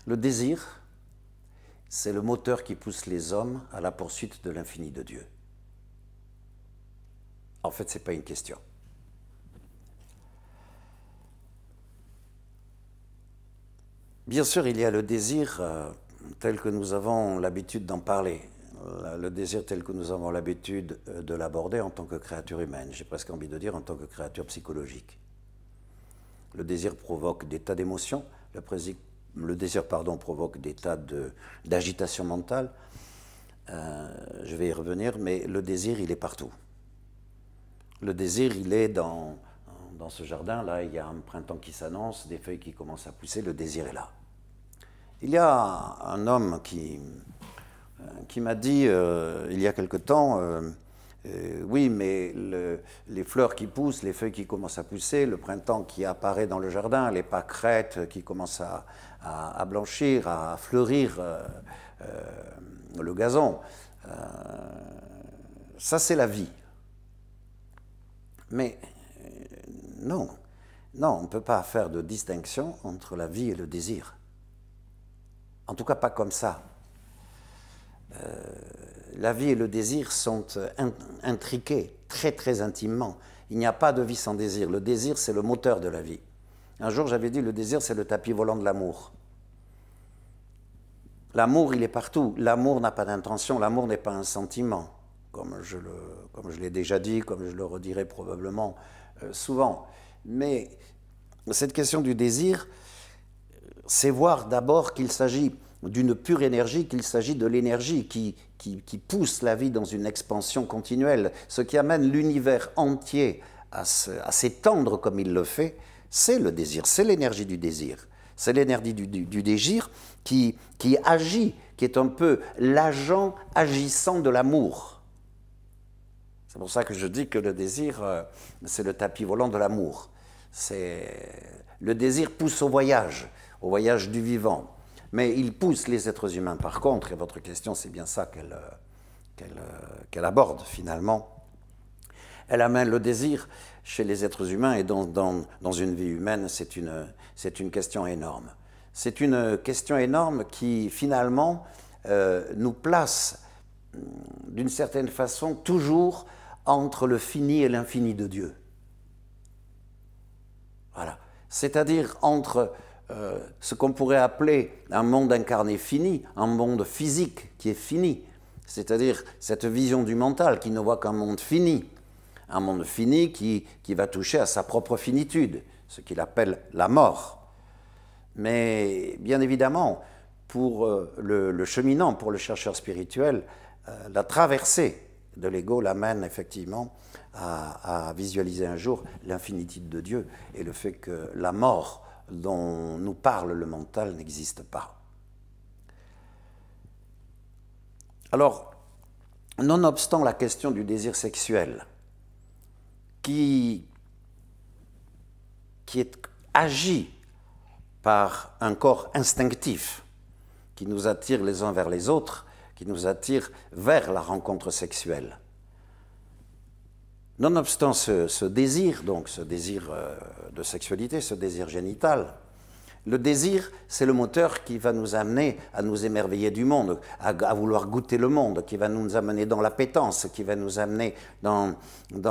Le désir, c'est le moteur qui pousse les hommes à la poursuite de l'infini de Dieu. En fait, ce n'est pas une question. Bien sûr, il y a le désir tel que nous avons l'habitude d'en parler, le désir tel que nous avons l'habitude de l'aborder en tant que créature humaine, j'ai presque envie de dire en tant que créature psychologique. Le désir provoque des tas d'émotions, le désir provoque des tas d'agitation mentale, je vais y revenir, mais le désir, il est partout. Le désir, il est dans ce jardin-là, il y a un printemps qui s'annonce, des feuilles qui commencent à pousser, le désir est là. Il y a un homme qui m'a dit, il y a quelque temps, oui, mais les fleurs qui poussent, les feuilles qui commencent à pousser, le printemps qui apparaît dans le jardin, les pâquerettes qui commencent à blanchir, à fleurir le gazon, ça c'est la vie. Mais non, on ne peut pas faire de distinction entre la vie et le désir. En tout cas, pas comme ça. La vie et le désir sont intriqués, très très intimement. Il n'y a pas de vie sans désir. Le désir, c'est le moteur de la vie. Un jour, j'avais dit, le désir, c'est le tapis volant de l'amour. L'amour, il est partout. L'amour n'a pas d'intention, l'amour n'est pas un sentiment. Comme je l'ai déjà dit, comme je le redirai probablement souvent. Mais cette question du désir, c'est voir d'abord qu'il s'agit d'une pure énergie, qu'il s'agit de l'énergie qui pousse la vie dans une expansion continuelle. Ce qui amène l'univers entier à s'étendre comme il le fait, c'est le désir, c'est l'énergie du désir. C'est l'énergie du désir qui agit, qui est un peu l'agent agissant de l'amour. C'est pour ça que je dis que le désir, c'est le tapis volant de l'amour. Le désir pousse au voyage du vivant. Mais il pousse les êtres humains par contre, et votre question c'est bien ça qu'elle aborde finalement. Elle amène le désir chez les êtres humains et dans une vie humaine, c'est une question énorme. C'est une question énorme qui finalement nous place d'une certaine façon toujours entre le fini et l'infini de Dieu. Voilà. C'est-à-dire entre ce qu'on pourrait appeler un monde incarné fini, un monde physique qui est fini, c'est-à-dire cette vision du mental qui ne voit qu'un monde fini, un monde fini qui va toucher à sa propre finitude, ce qu'il appelle la mort. Mais bien évidemment, pour le cheminant, pour le chercheur spirituel, la traversée de l'ego l'amène effectivement à visualiser un jour l'infinitude de Dieu et le fait que la mort dont nous parle le mental n'existe pas. Alors, nonobstant la question du désir sexuel, qui est agi par un corps instinctif, qui nous attire les uns vers les autres, qui nous attire vers la rencontre sexuelle. Nonobstant ce désir, donc ce désir de sexualité, ce désir génital, le désir, c'est le moteur qui va nous amener à nous émerveiller du monde, à vouloir goûter le monde, qui va nous amener dans l'appétence, qui va nous amener dans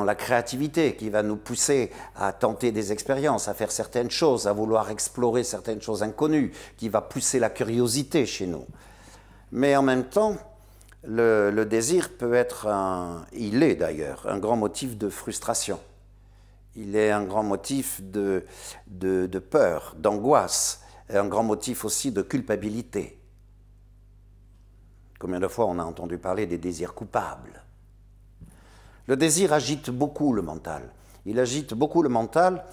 la créativité, qui va nous pousser à tenter des expériences, à faire certaines choses, à vouloir explorer certaines choses inconnues, qui va pousser la curiosité chez nous. Mais en même temps, le désir peut être, il est d'ailleurs, un grand motif de frustration. Il est un grand motif de peur, d'angoisse, et un grand motif aussi de culpabilité. Combien de fois on a entendu parler des désirs coupables? Le désir agite beaucoup le mental. Il agite beaucoup le mental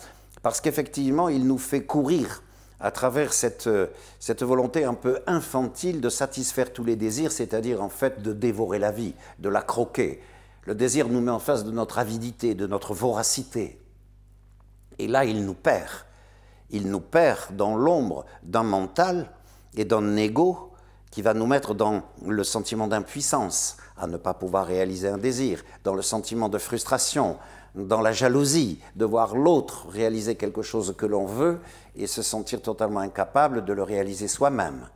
parce qu'effectivement, il nous fait courir à travers cette volonté un peu infantile de satisfaire tous les désirs, c'est-à-dire en fait de dévorer la vie, de la croquer. Le désir nous met en face de notre avidité, de notre voracité. Et là, il nous perd. Il nous perd dans l'ombre d'un mental et d'un ego qui va nous mettre dans le sentiment d'impuissance, à ne pas pouvoir réaliser un désir, dans le sentiment de frustration, dans la jalousie de voir l'autre réaliser quelque chose que l'on veut et se sentir totalement incapable de le réaliser soi-même.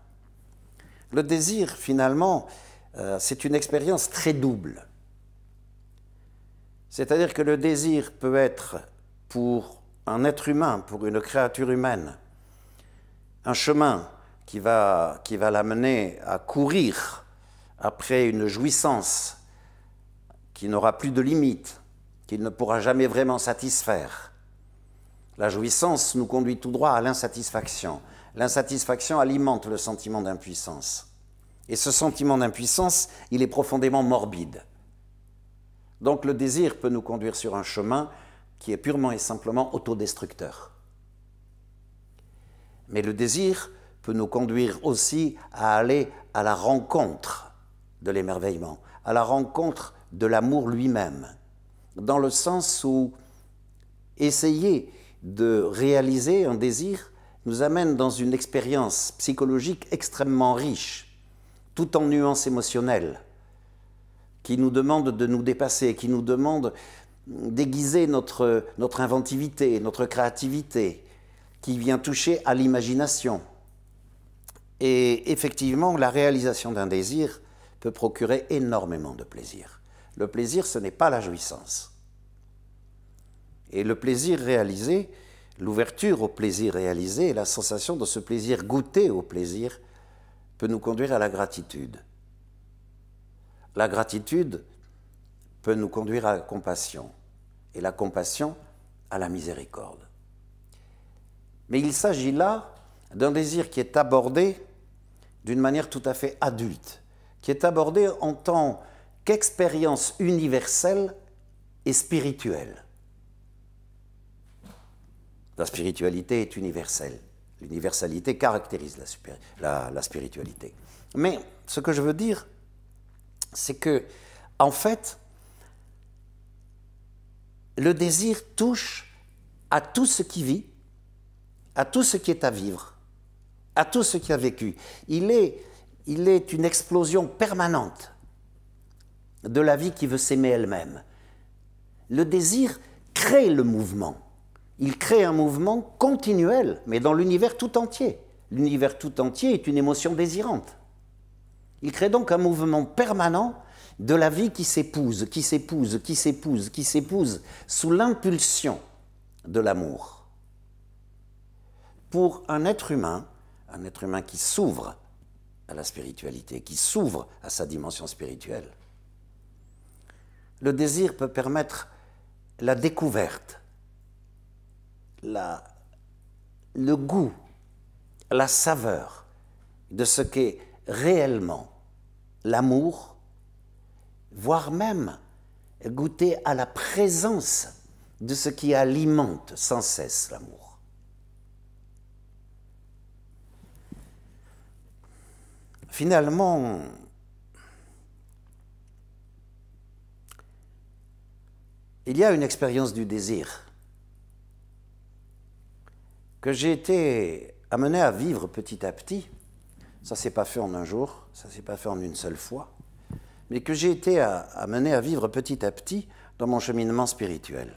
Le désir, finalement, c'est une expérience très double. C'est-à-dire que le désir peut être pour un être humain, pour une créature humaine, un chemin qui va l'amener à courir après une jouissance qui n'aura plus de limite, qu'il ne pourra jamais vraiment satisfaire. La jouissance nous conduit tout droit à l'insatisfaction. L'insatisfaction alimente le sentiment d'impuissance. Et ce sentiment d'impuissance, il est profondément morbide. Donc le désir peut nous conduire sur un chemin qui est purement et simplement autodestructeur. Mais le désir peut nous conduire aussi à aller à la rencontre de l'émerveillement, à la rencontre de l'amour lui-même, dans le sens où essayer de réaliser un désir nous amène dans une expérience psychologique extrêmement riche, tout en nuances émotionnelles, qui nous demande de nous dépasser, qui nous demande d'aiguiser notre inventivité, notre créativité, qui vient toucher à l'imagination. Et effectivement, la réalisation d'un désir peut procurer énormément de plaisir. Le plaisir, ce n'est pas la jouissance. Et le plaisir réalisé, l'ouverture au plaisir réalisé, la sensation de ce plaisir goûté au plaisir, peut nous conduire à la gratitude. La gratitude peut nous conduire à la compassion, et la compassion à la miséricorde. Mais il s'agit là d'un désir qui est abordé d'une manière tout à fait adulte, qui est abordé en tant qu'expérience universelle et spirituelle. La spiritualité est universelle. L'universalité caractérise la spiritualité. Mais ce que je veux dire, c'est que, en fait, le désir touche à tout ce qui vit, à tout ce qui est à vivre, à tout ce qui a vécu. Il est une explosion permanente de la vie qui veut s'aimer elle-même. Le désir crée le mouvement. Il crée un mouvement continuel, mais dans l'univers tout entier. L'univers tout entier est une émotion désirante. Il crée donc un mouvement permanent de la vie qui s'épouse, qui s'épouse, qui s'épouse, qui s'épouse, sous l'impulsion de l'amour. Pour un être humain qui s'ouvre à la spiritualité, qui s'ouvre à sa dimension spirituelle, le désir peut permettre la découverte, le goût, la saveur de ce qu'est réellement l'amour, voire même goûter à la présence de ce qui alimente sans cesse l'amour. Finalement, il y a une expérience du désir que j'ai été amené à vivre petit à petit. Ça ne s'est pas fait en un jour, ça ne s'est pas fait en une seule fois, mais que j'ai été amené à vivre petit à petit dans mon cheminement spirituel.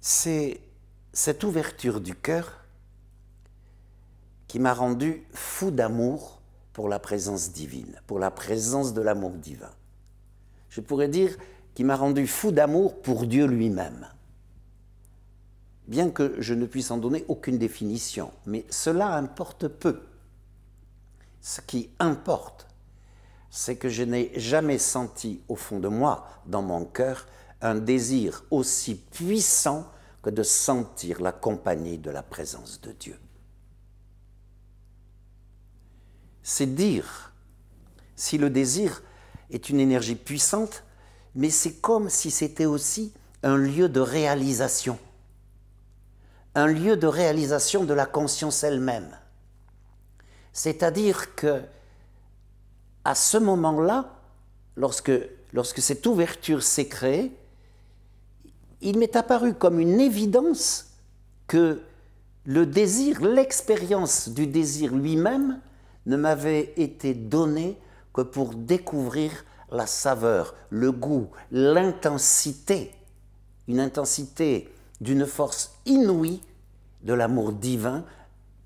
C'est cette ouverture du cœur qui m'a rendu fou d'amour pour la présence divine, pour la présence de l'amour divin. Je pourrais dire qui m'a rendu fou d'amour pour Dieu lui-même. Bien que je ne puisse en donner aucune définition, mais cela importe peu. Ce qui importe, c'est que je n'ai jamais senti au fond de moi, dans mon cœur, un désir aussi puissant que de sentir la compagnie de la présence de Dieu. C'est dire si le désir est une énergie puissante, mais c'est comme si c'était aussi un lieu de réalisation. Un lieu de réalisation de la conscience elle-même. C'est-à-dire que, à ce moment-là, lorsque cette ouverture s'est créée, il m'est apparu comme une évidence que le désir, l'expérience du désir lui-même, ne m'avait été donnée que pour découvrir la saveur, le goût, l'intensité, une intensité d'une force inouïe de l'amour divin,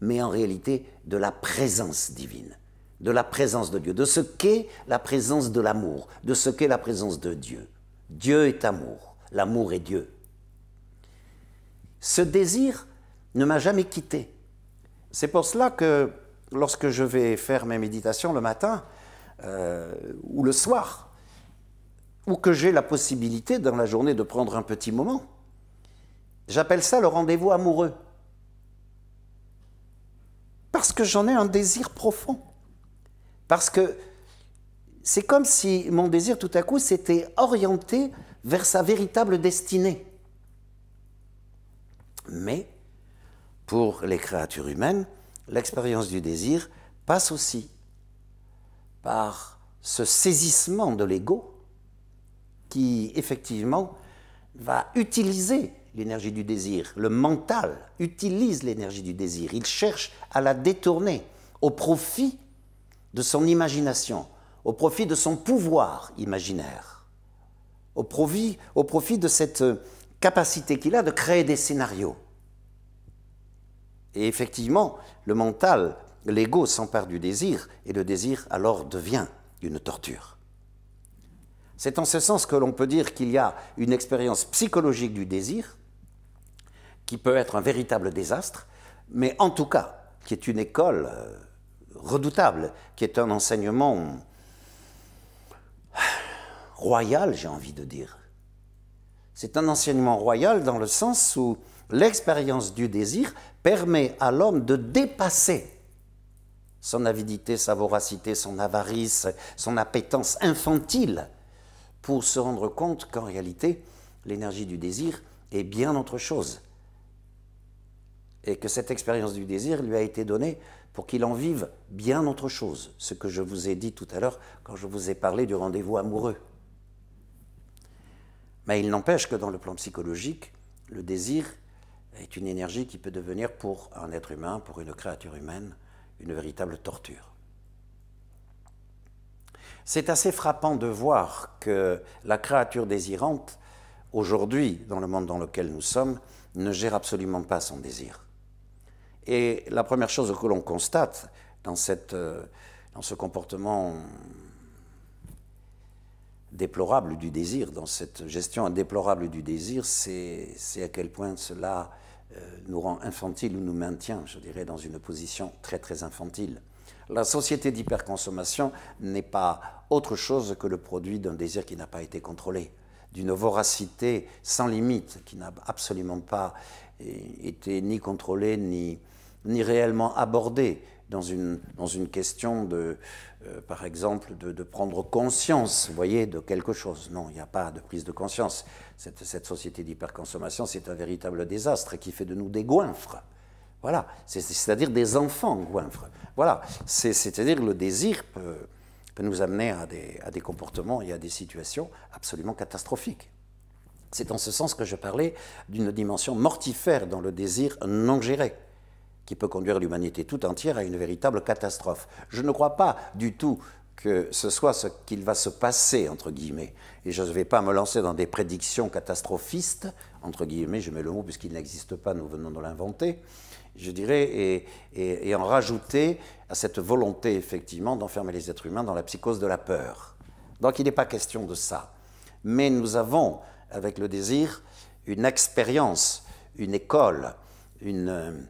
mais en réalité de la présence divine, de la présence de Dieu, de ce qu'est la présence de l'amour, de ce qu'est la présence de Dieu. Dieu est amour, l'amour est Dieu. Ce désir ne m'a jamais quitté. C'est pour cela que lorsque je vais faire mes méditations le matin ou le soir, ou que j'ai la possibilité dans la journée de prendre un petit moment, j'appelle ça le rendez-vous amoureux. Parce que j'en ai un désir profond. Parce que c'est comme si mon désir tout à coup s'était orienté vers sa véritable destinée. Mais pour les créatures humaines, l'expérience du désir passe aussi par ce saisissement de l'ego qui, effectivement, va utiliser l'énergie du désir. Le mental utilise l'énergie du désir. Il cherche à la détourner au profit de son imagination, au profit de son pouvoir imaginaire, au profit de cette capacité qu'il a de créer des scénarios. Et effectivement, le mental, l'ego s'empare du désir, et le désir alors devient une torture. C'est en ce sens que l'on peut dire qu'il y a une expérience psychologique du désir qui peut être un véritable désastre, mais en tout cas, qui est une école redoutable, qui est un enseignement royal, j'ai envie de dire. C'est un enseignement royal dans le sens où l'expérience du désir permet à l'homme de dépasser son avidité, sa voracité, son avarice, son appétence infantile, pour se rendre compte qu'en réalité, l'énergie du désir est bien autre chose. Et que cette expérience du désir lui a été donnée pour qu'il en vive bien autre chose, ce que je vous ai dit tout à l'heure quand je vous ai parlé du rendez-vous amoureux. Mais il n'empêche que dans le plan psychologique, le désir est une énergie qui peut devenir pour un être humain, pour une créature humaine, une véritable torture. C'est assez frappant de voir que la créature désirante, aujourd'hui, dans le monde dans lequel nous sommes, ne gère absolument pas son désir. Et la première chose que l'on constate dans ce comportement déplorable du désir, dans cette gestion déplorable du désir, c'est à quel point cela nous rend infantiles ou nous maintient, je dirais, dans une position très très infantile. La société d'hyperconsommation n'est pas autre chose que le produit d'un désir qui n'a pas été contrôlé, d'une voracité sans limite qui n'a absolument pas été ni contrôlée ni réellement abordée dans une question de, par exemple, de prendre conscience, vous voyez, de quelque chose. Non, il n'y a pas de prise de conscience. Cette société d'hyperconsommation, c'est un véritable désastre qui fait de nous des goinfres. Voilà, c'est-à-dire des enfants goinfres. Voilà, c'est-à-dire le désir peut nous amener à des comportements et à des situations absolument catastrophiques. C'est en ce sens que je parlais d'une dimension mortifère dans le désir non géré, qui peut conduire l'humanité tout entière à une véritable catastrophe. Je ne crois pas du tout que ce soit ce qu'il va se passer, entre guillemets. Et je ne vais pas me lancer dans des prédictions catastrophistes, entre guillemets, je mets le mot puisqu'il n'existe pas, nous venons de l'inventer, je dirais, et en rajouter à cette volonté, effectivement, d'enfermer les êtres humains dans la psychose de la peur. Donc il n'est pas question de ça. Mais nous avons, avec le désir, une expérience, une école, une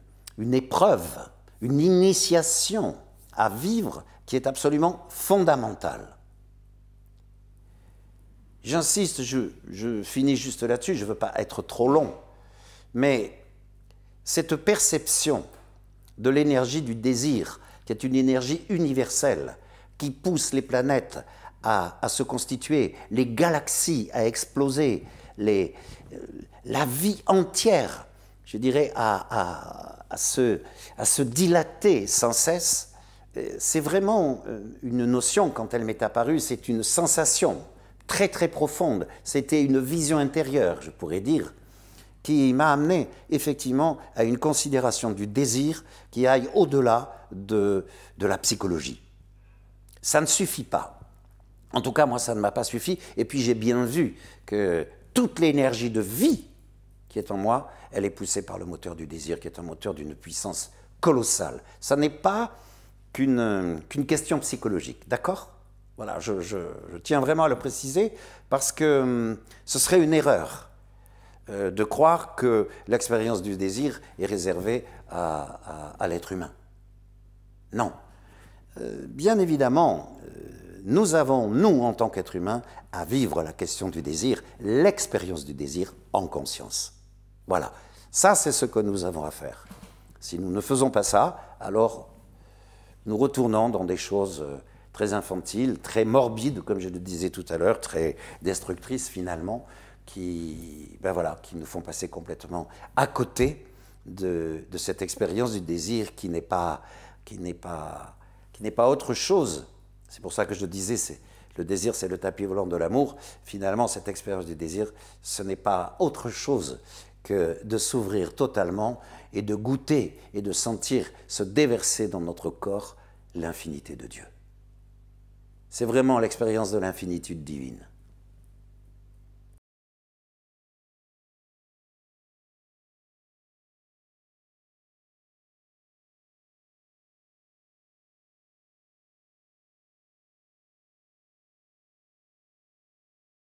épreuve, une initiation à vivre qui est absolument fondamentale. J'insiste, je finis juste là-dessus, je ne veux pas être trop long, mais cette perception de l'énergie du désir, qui est une énergie universelle, qui pousse les planètes à se constituer, les galaxies à exploser, la vie entière, je dirais, à se dilater sans cesse, c'est vraiment une notion, quand elle m'est apparue, c'est une sensation très très profonde. C'était une vision intérieure, je pourrais dire, qui m'a amené effectivement à une considération du désir qui aille au-delà de la psychologie. Ça ne suffit pas. En tout cas, moi, ça ne m'a pas suffi. Et puis, j'ai bien vu que toute l'énergie de vie qui est en moi, elle est poussée par le moteur du désir, qui est un moteur d'une puissance colossale. Ça n'est pas qu'une question psychologique, d'accord? Voilà, je tiens vraiment à le préciser parce que ce serait une erreur de croire que l'expérience du désir est réservée à l'être humain. Non. Bien évidemment, nous avons, nous, en tant qu'êtres humains, à vivre la question du désir, l'expérience du désir en conscience. Voilà. Ça, c'est ce que nous avons à faire. Si nous ne faisons pas ça, alors nous retournons dans des choses très infantiles, très morbides, comme je le disais tout à l'heure, très destructrices finalement, qui nous font passer complètement à côté de cette expérience du désir qui n'est pas autre chose. C'est pour ça que je disais, le désir, c'est le tapis volant de l'amour. Finalement, cette expérience du désir, ce n'est pas autre chose que de s'ouvrir totalement et de goûter et de sentir se déverser dans notre corps l'infinité de Dieu. C'est vraiment l'expérience de l'infinitude divine.